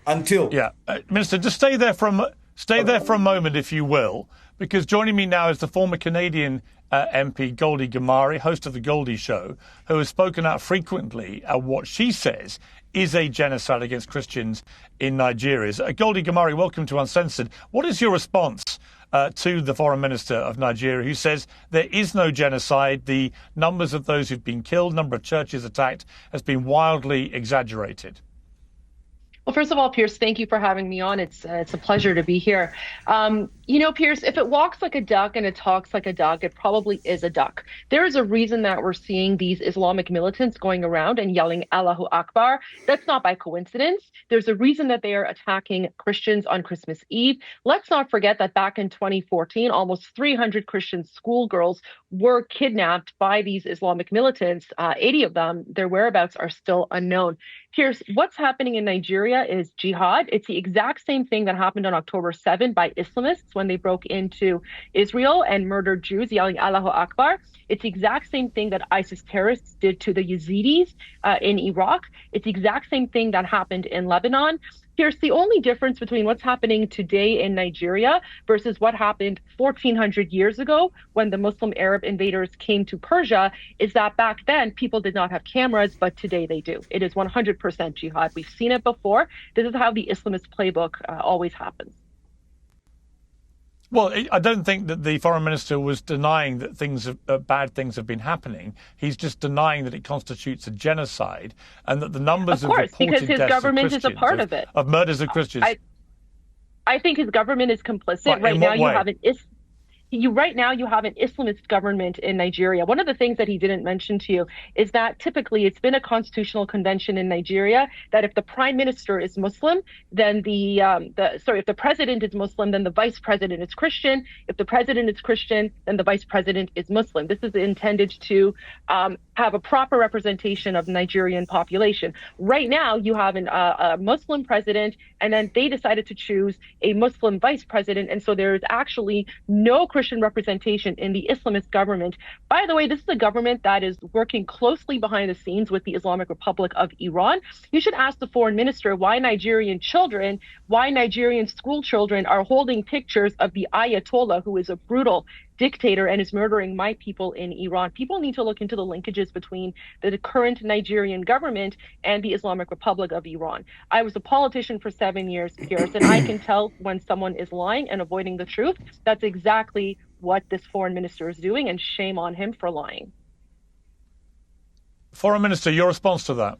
until. Yeah, Minister, just stay there for a moment, if you will, because joining me now is the former Canadian MP Goldie Gamari, host of the Goldie Show, who has spoken out frequently at what she says is a genocide against Christians in Nigeria. Goldie Gamari, welcome to Uncensored. What is your response to the Foreign Minister of Nigeria, who says there is no genocide? The numbers of those who've been killed, number of churches attacked, has been wildly exaggerated. Well, first of all, Pierce, thank you for having me on. It's a pleasure to be here. Pierce, if it walks like a duck and it talks like a duck, it probably is a duck. There is a reason that we're seeing these Islamic militants going around and yelling Allahu Akbar. That's not by coincidence. There's a reason that they are attacking Christians on Christmas Eve. Let's not forget that back in 2014, almost 300 Christian schoolgirls were kidnapped by these Islamic militants. 80 of them, their whereabouts are still unknown. Pierce, what's happening in Nigeria is jihad. It's the exact same thing that happened on October 7 by Islamists when they broke into Israel and murdered Jews, yelling Allahu Akbar. It's the exact same thing that ISIS terrorists did to the Yazidis in Iraq. It's the exact same thing that happened in Lebanon. Here's the only difference between what's happening today in Nigeria versus what happened 1,400 years ago when the Muslim Arab invaders came to Persia is that back then people did not have cameras, but today they do. It is 100% jihad. We've seen it before. This is how the Islamist playbook always happens. Well, I don't think that the foreign minister was denying that bad things have been happening. He's just denying that it constitutes a genocide and that the numbers of reported because his deaths government of is a part of it. Of murders of Christians. I think his government is complicit. Right now, you have an Islamist government in Nigeria. One of the things that he didn't mention to you is that typically it's been a constitutional convention in Nigeria that if the prime minister is Muslim, then if the president is Muslim, then the vice president is Christian. If the president is Christian, then the vice president is Muslim. This is intended to have a proper representation of the Nigerian population. Right now, you have a Muslim president, and then they decided to choose a Muslim vice president, and so there is actually no Christian representation in the Islamist government. By the way, this is a government that is working closely behind the scenes with the Islamic Republic of Iran. You should ask the foreign minister why Nigerian school children are holding pictures of the Ayatollah, who is a brutal dictator and is murdering my people in Iran. People need to look into the linkages between the current Nigerian government and the Islamic Republic of Iran. I was a politician for 7 years, Pierce, and I can tell when someone is lying and avoiding the truth. That's exactly what this foreign minister is doing, and shame on him for lying. Foreign Minister, your response to that?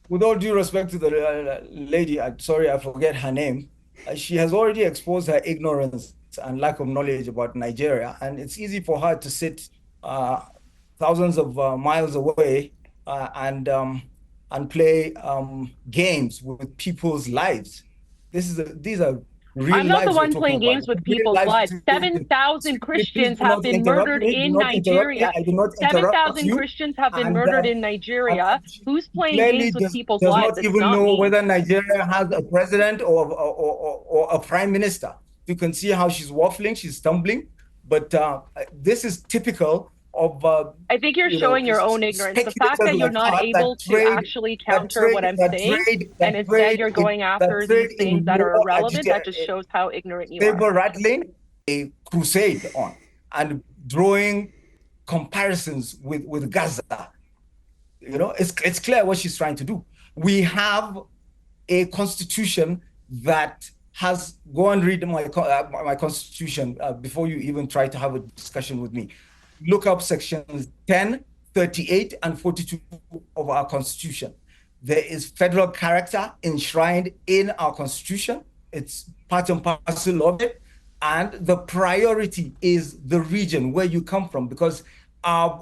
With all due respect to the lady, I'm sorry, I forget her name. She has already exposed her ignorance and lack of knowledge about Nigeria, and it's easy for her to sit thousands of miles away and play games with people's lives. These are real I'm not lives the one playing games with people's lives. 7,000 Christians have been murdered in Nigeria. 7,000 Christians have been murdered in Nigeria. Who's playing games with people's lives? Does not even know whether Nigeria has a president or a prime minister. You can see how she's waffling, she's stumbling, but this is typical of. I think you're showing your own ignorance. The fact that you're not able to actually counter what I'm saying, and instead you're going after these things that are irrelevant, that just shows how ignorant you are. They were rattling a crusade on and drawing comparisons with Gaza. You know, it's clear what she's trying to do. We have a constitution that has, go and read my constitution before you even try to have a discussion with me. Look up sections 10, 38, and 42 of our constitution. There is federal character enshrined in our constitution. It's part and parcel of it. And the priority is the region where you come from, because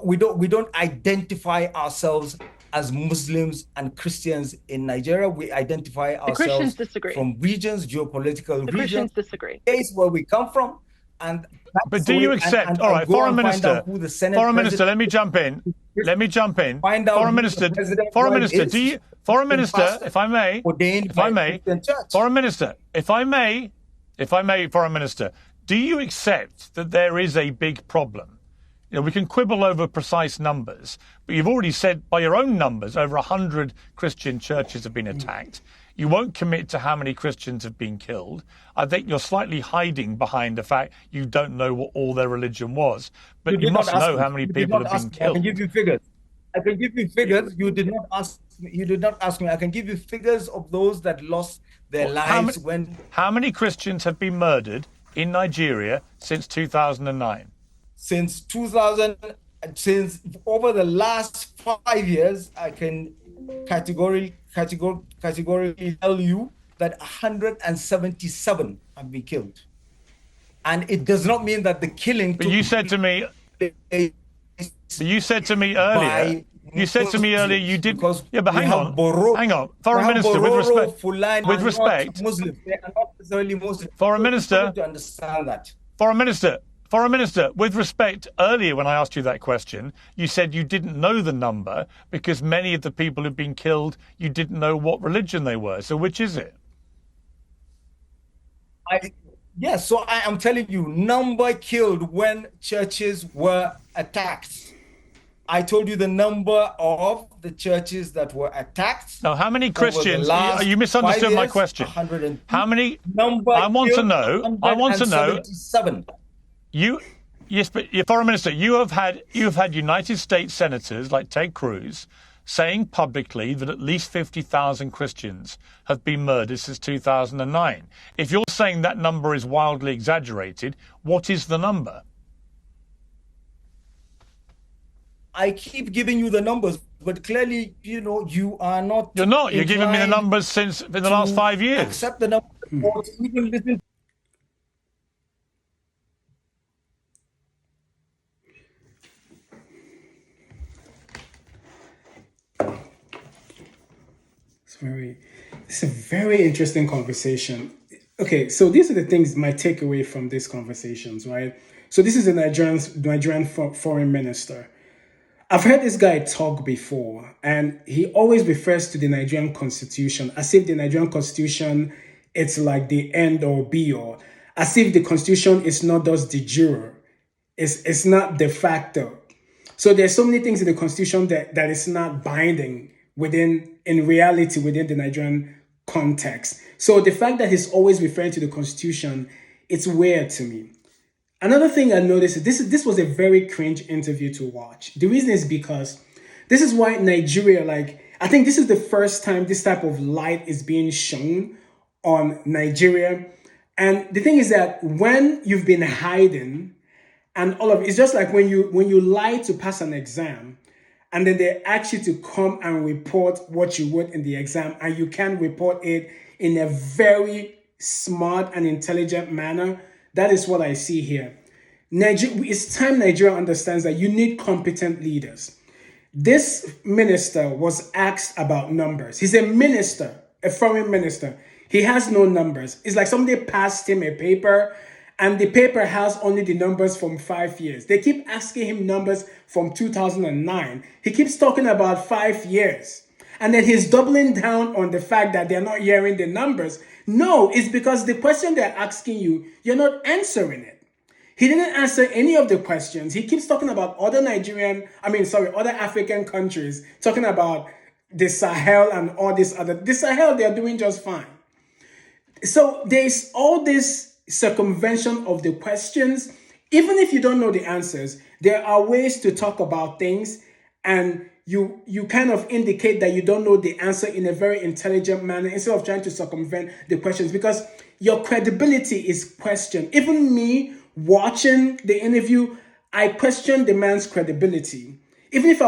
we don't identify ourselves as Muslims and Christians in Nigeria. We identify ourselves from regions, geopolitical regions. Disagree. Place where we come from. But do you accept? All right, Foreign Minister. Foreign Minister, let me jump in. Foreign Minister. If I may. Foreign Minister, if I may, Foreign Minister, do you accept that there is a big problem We can quibble over precise numbers, but you've already said by your own numbers, over 100 Christian churches have been attacked. You won't commit to how many Christians have been killed. I think you're slightly hiding behind the fact you don't know what all their religion was. But you must know how many people have been killed. I can give you figures. I can give you figures. You did not ask. You did not ask me. I can give you figures of those that lost their lives when. How many Christians have been murdered in Nigeria since 2009? Since over the last 5 years, I can categorically tell you that 177 have been killed, and it does not mean that the killing. But you said to me. You said to me earlier. You said to me earlier you did. Yeah, but hang on, Foreign Minister, with respect, Muslims. They are not necessarily Muslims. Foreign Minister, to understand that. Foreign Minister, with respect, earlier when I asked you that question, you said you didn't know the number because many of the people who've been killed, you didn't know what religion they were. So which is it? Yes, so I am telling you, number killed when churches were attacked. I told you the number of the churches that were attacked. Now, how many Christians? You misunderstood my question. How many? I want to know. I want to know. Yes, but Foreign Minister, you have had United States senators like Ted Cruz saying publicly that at least 50,000 Christians have been murdered since 2009. If you're saying that number is wildly exaggerated, what is the number? I keep giving you the numbers, but clearly, you are not. You're not. You're giving me the numbers since in the last 5 years. Accept the numbers. Even listen. It's a very interesting conversation. Okay, so these are the things my takeaway from these conversations, right? So this is a Nigerian foreign minister. I've heard this guy talk before, and he always refers to the Nigerian constitution as if the Nigerian constitution, it's like the end or be all, as if the constitution is not just de jure, it's not de facto. So there's so many things in the constitution that is not binding in reality within the Nigerian context. So the fact that he's always referring to the constitution, it's weird to me. Another thing I noticed is this was a very cringe interview to watch. The reason is because this is why Nigeria, I think this is the first time this type of light is being shown on Nigeria. And the thing is that when you've been hiding and all of it's just like when you lie to pass an exam, and then they ask you to come and report what you wrote in the exam, and you can report it in a very smart and intelligent manner. That is what I see here. It's time Nigeria understands that you need competent leaders. This minister was asked about numbers. He's a minister, a foreign minister. He has no numbers. It's like somebody passed him a paper and the paper has only the numbers from 5 years. They keep asking him numbers from 2009. He keeps talking about 5 years. And then he's doubling down on the fact that they're not hearing the numbers. No, it's because the question they're asking you, you're not answering it. He didn't answer any of the questions. He keeps talking about other African countries, talking about the Sahel and all this other. The Sahel, they're doing just fine. So there's all this circumvention of the questions. Even if you don't know the answers, there are ways to talk about things and you kind of indicate that you don't know the answer in a very intelligent manner instead of trying to circumvent the questions, because your credibility is questioned. Even me watching the interview, I question the man's credibility. Even if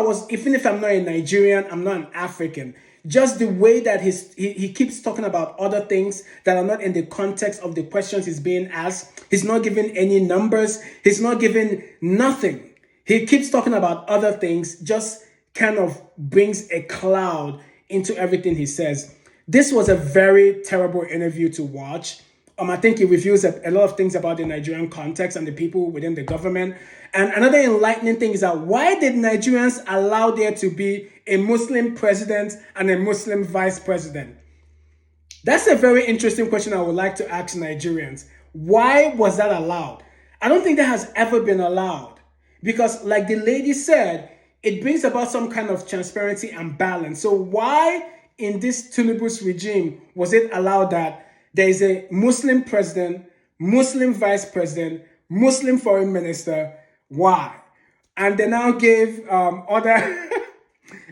I'm not a Nigerian, I'm not an African. Just the way that he keeps talking about other things that are not in the context of the questions he's being asked. He's not giving any numbers. He's not giving nothing. He keeps talking about other things, just kind of brings a cloud into everything he says. This was a very terrible interview to watch. I think it reveals a lot of things about the Nigerian context and the people within the government. And another enlightening thing is that why did Nigerians allow there to be a Muslim president and a Muslim vice president? That's a very interesting question I would like to ask Nigerians. Why was that allowed? I don't think that has ever been allowed. Because like the lady said, it brings about some kind of transparency and balance. So why in this Tinubu's regime was it allowed that there is a Muslim president, Muslim vice president, Muslim foreign minister? Why? And they now gave other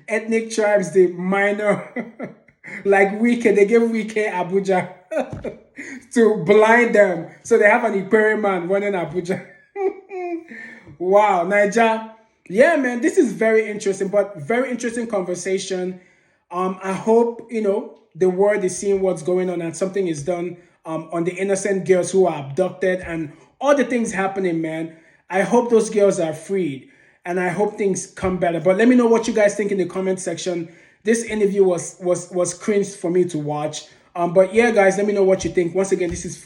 ethnic tribes the minor, like Wike, they gave Wike Abuja to blind them. So they have an Ikwere man running Abuja. Wow, Niger. Yeah, man, this is very interesting, but very interesting conversation. I hope, the world is seeing what's going on and something is done on the innocent girls who are abducted and all the things happening, man. I hope those girls are freed and I hope things come better. But let me know what you guys think in the comment section. This interview was cringe for me to watch. But yeah, guys, let me know what you think. Once again, this is